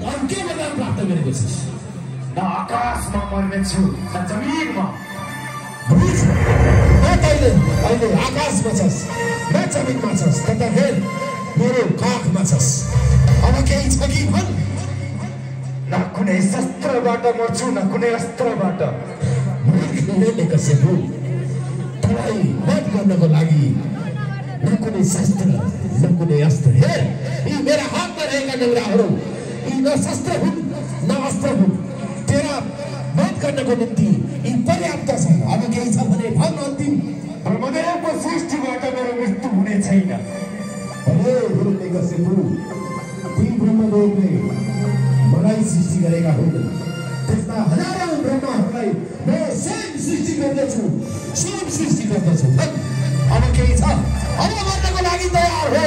अरू के वरदान प्राप्त गरेको छस्? न आकाशमा मर्नेछु न जमिनमा। अहिले आकाशमा छस् न जमिनमा छस् तथा फेरि मेरो काखमा छस्। अब केही छ कि भन्? न कुनै शस्त्रबाट मर्छु न कुनै अस्त्रबाट। कसैको तँलाई वध गर्नको लागि न कुनै शस्त्र न कुनै अस्त्र। हेर यी मेरा हातमा रहेका डङ्गाहरू यी न शस्त्र हुन् न अस्त्र हुन्। तेरा वध गर्नको निम्ति यी पर्याप्त छ। अब केही छ भने भन् अन्तिम। ब्रह्मदेवको सृष्टिबाट मेरो मृत्यु हुने छैन। अरे कसैको ती ब्रह्मदेवले मलाई सृष्टि गरेका हुन्। त्यसमा हजारौं ब्रह्महरूलाई म स्वयं सृष्टि गर्दछु। अब केही छ? अब मर्नको लागि तयार हो।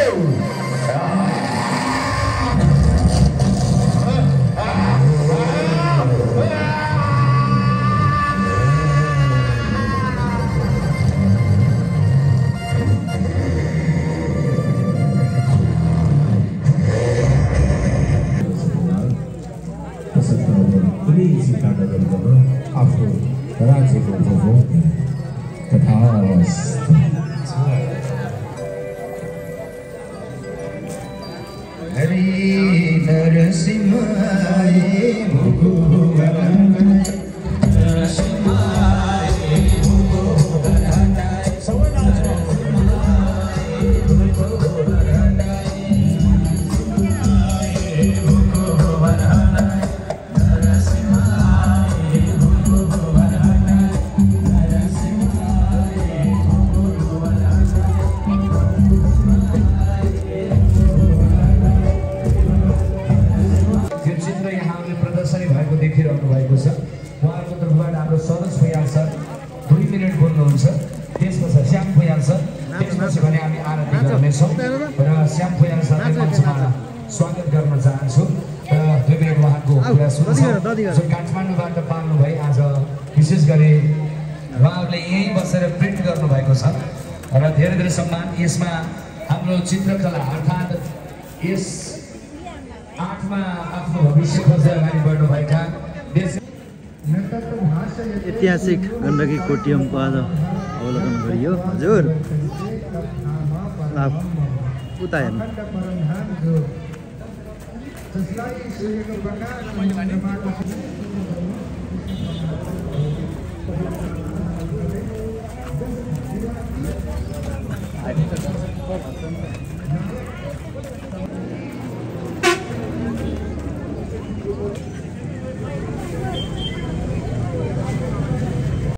आफ्नो राज्यको भोग तथा हरि नरसिंहाय देखिरहनु भएको छ। उहाँहरूको तर्फबाट हाम्रो सरोज भइहाल सर 2 मिनट बोल्नुहुन्छ। त्यसपछि श्याम भइहाल सर, त्यसपछि भने हामी आरती गर्नेछौँ र श्याम भइहाल सरलाई मञ्चमा स्वागत गर्न चाहन्छु र 2 मिनट उहाँको कुरा सुन्छौँ। जो काठमाडौँबाट पाल्नु भई आज विशेष गरी उहाँहरूले यहीँ बसेर प्रिन्ट गर्नुभएको छ र धेरै धेरै सम्मान। यसमा हाम्रो चित्रकला अर्थात् यस 8मा आफ्नो भविष्य खोज्दै अगाडि बढ्नुभएका ऐतिहासिक गण्डकी कोटियमको आज अवलोकन गरियो। हजुर उता हेर्नु